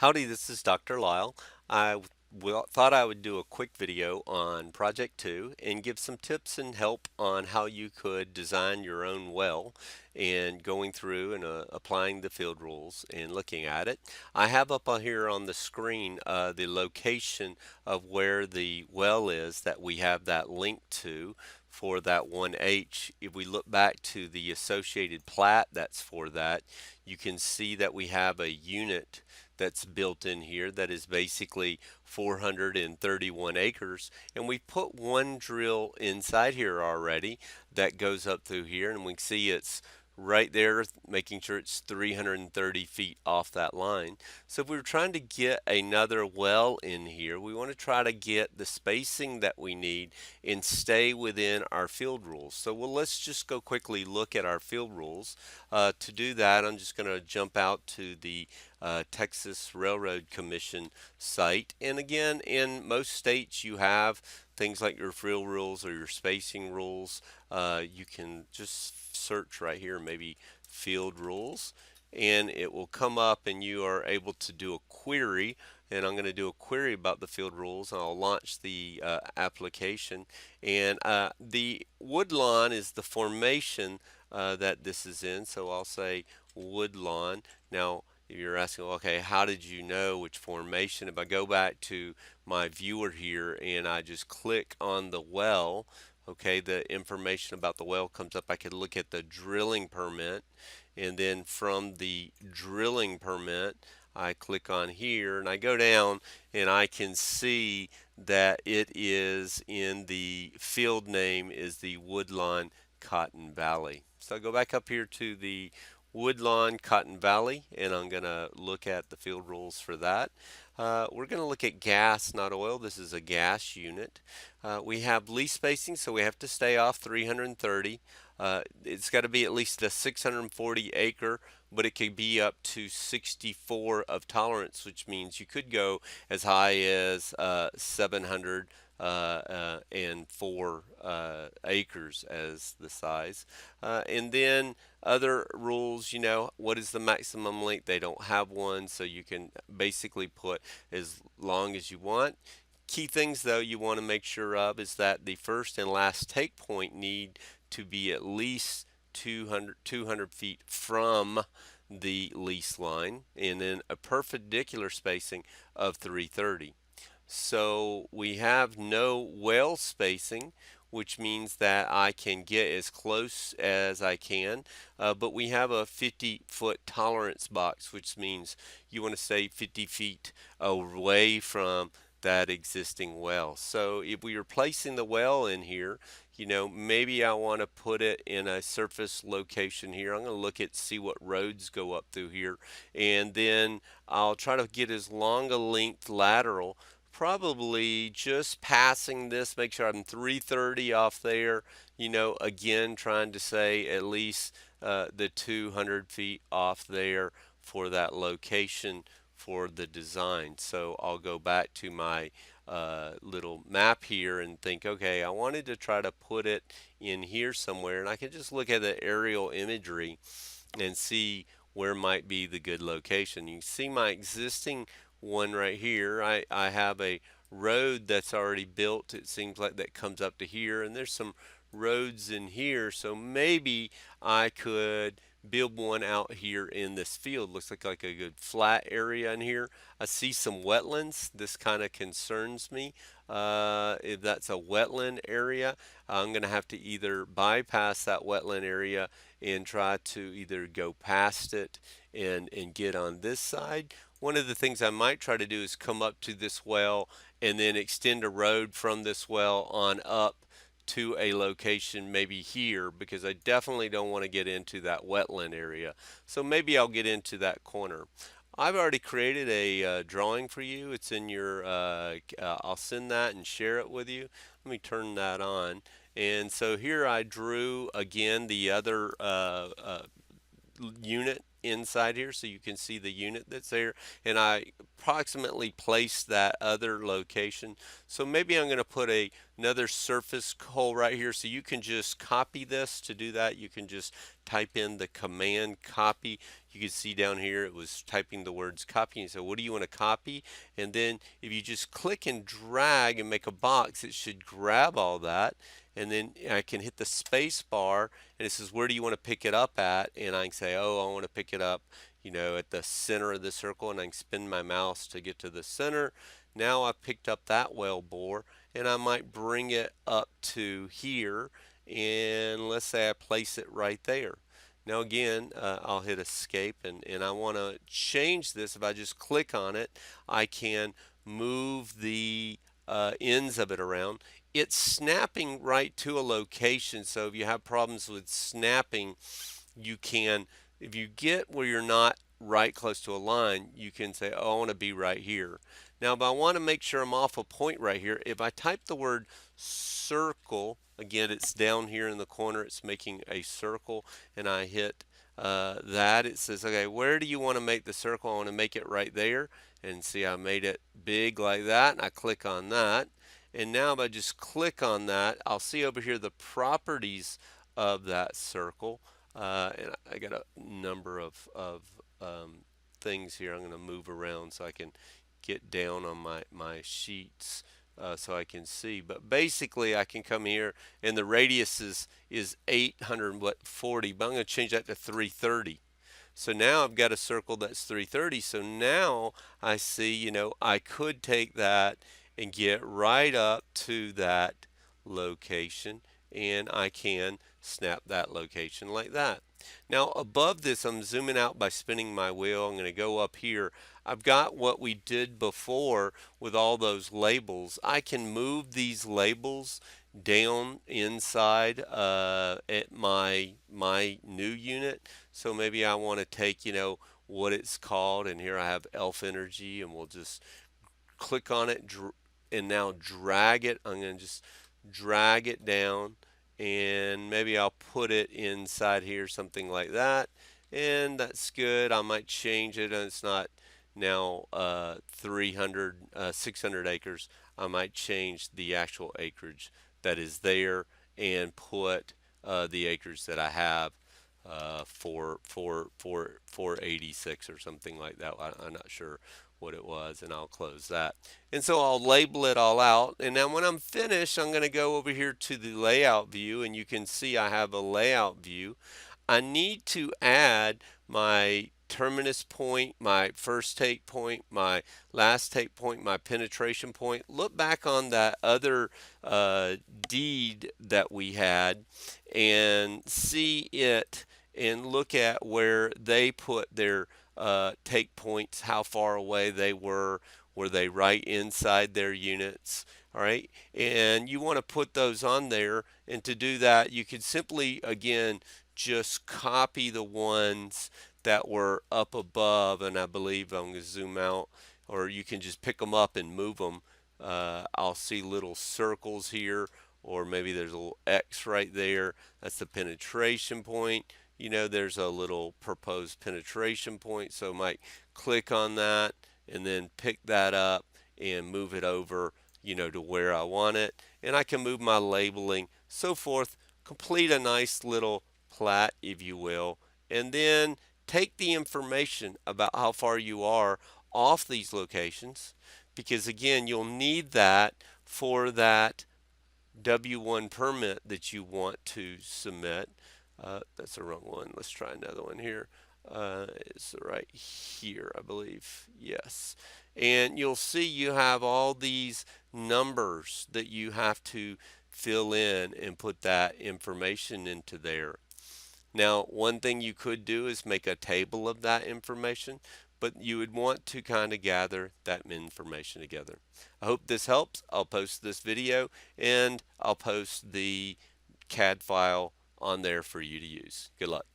Howdy, this is Dr. Lyle. Thought I would do a quick video on Project 2 and give some tips and help on how you could design your own well and going through and applying the field rules and looking at it. I have up on here on the screen the location of where the well is that we have that link to for that 1H. If we look back to the associated plat that's for that, you can see that we have a unit that's built in here that is basically 431 acres, and we put one drill inside here already that goes up through here, and we can see it's right there, making sure it's 330 feet off that line. So if we were trying to get another well in here, we want to try to get the spacing that we need and stay within our field rules. So let's just go quickly look at our field rules. To do that, I'm just going to jump out to the Texas Railroad Commission site. And again, in most states, you have things like your field rules or your spacing rules. You can just search right here, maybe field rules, and it will come up and you are able to do a query. And I'm going to do a query about the field rules, and I'll launch the application. And the woodlawn is the formation that this is in, so I'll say woodlawn. Now, if you're asking, okay, how did you know which formation? If I go back to my viewer here and I just click on the well, okay, the information about the well comes up. I can look at the drilling permit, and then from the drilling permit, I click on here and I go down and I can see that it is in the field name is the Woodlawn Cotton Valley. So I go back up here to the Woodlawn Cotton Valley, and I'm going to look at the field rules for that. We're going to look at gas, not oil. This is a gas unit. We have lease spacing, so we have to stay off 330. It's got to be at least a 640 acre, but it could be up to 64 of tolerance, which means you could go as high as 700 and 4 acres as the size. And then other rules, what is the maximum length? They don't have one, so you can basically put as long as you want. Key things, though, you want to make sure of is that the first and last take point need to be at least 200 feet from the lease line, and then a perpendicular spacing of 330. So we have no well spacing, which means that I can get as close as I can, but we have a 50-foot tolerance box, which means you want to stay 50 feet away from that existing well. So if we are placing the well in here, maybe I want to put it in a surface location here. I'm going to look at see what roads go up through here, and then I'll try to get as long a length lateral, probably just passing this, make sure I'm 330 off there, again trying to say at least the 200 feet off there for that location for the design. So I'll go back to my little map here and think, okay, I wanted to try to put it in here somewhere, and I can just look at the aerial imagery and see where might be the good location. You can see my existing one right here. I have a road that's already built, it seems like, that comes up to here, and there's some roads in here, so maybe I could build one out here in this field. Looks like a good flat area in here. I see some wetlands. This kind of concerns me. If that's a wetland area, I'm going to have to either bypass that wetland area and try to either go past it and get on this side. One of the things I might try to do is come up to this well and then extend a road from this well on up to a location maybe here, because I definitely don't want to get into that wetland area. So maybe I'll get into that corner. I've already created a drawing for you. It's in your, I'll send that and share it with you. Let me turn that on. And so here I drew again the other unit inside here, so you can see the unit that's there, and I approximately placed that other location. So maybe I'm going to put another surface hole right here, so you can just copy this. To do that, you can just type in the command copy. You can see down here it was typing the words copy. And so what do you want to copy? And then if you just click and drag and make a box, it should grab all that. And then I can hit the space bar and it says, where do you want to pick it up at? And I can say, oh, I want to pick it up, at the center of the circle, and I can spin my mouse to get to the center. Now I picked up that well bore, and I might bring it up to here, and let's say I place it right there. Now again, I'll hit escape, and I want to change this. If I just click on it, I can move the ends of it around. It's snapping right to a location, so if you have problems with snapping, you can, if you get where you're not right close to a line, you can say, oh, I want to be right here. Now, if I want to make sure I'm off a point right here, if I type the word circle, again, it's down here in the corner, it's making a circle, and I hit that, it says, okay, where do you want to make the circle? I want to make it right there. And see, I made it big like that, and I click on that. And now if I just click on that, I'll see over here the properties of that circle. And I got a number of things here I'm going to move around so I can get down on my sheets so I can see. But basically I can come here and the radius is 840, but I'm going to change that to 330. So now I've got a circle that's 330. So now I see, I could take that and get right up to that location, and I can snap that location like that. Now above this, I'm zooming out by spinning my wheel. I'm going to go up here. I've got what we did before with all those labels. I can move these labels down inside at my new unit. So maybe I want to take, what it's called, and here I have Elf Energy, and we'll just click on it and now drag it. I'm going to just drag it down, and maybe I'll put it inside here, something like that, and that's good. I might change it, and it's not now 600 acres. I might change the actual acreage that is there and put the acres that I have for 486 or something like that. I'm not sure what it was, and I'll close that. And so I'll label it all out, and then when I'm finished, I'm going to go over here to the layout view, and you can see I have a layout view. I need to add my terminus point, my first take point, my last take point, my penetration point. Look back on that other deed that we had and see it, and look at where they put their take points, how far away they were. Were they right inside their units? All right, and you want to put those on there, and to do that you could simply again just copy the ones that were up above, and I believe I'm going to zoom out, or you can just pick them up and move them. I'll see little circles here, or maybe there's a little X right there. That's the penetration point. There's a little proposed penetration point, so I might click on that and then pick that up and move it over, to where I want it. And I can move my labeling, so forth, complete a nice little plat, if you will, and then take the information about how far you are off these locations, because again, you'll need that for that W1 permit that you want to submit. That's the wrong one. Let's try another one here. It's right here, I believe. Yes. And you'll see you have all these numbers that you have to fill in and put that information into there. Now, one thing you could do is make a table of that information, but you would want to kind of gather that information together. I hope this helps. I'll post this video, and I'll post the CAD file on there for you to use. Good luck.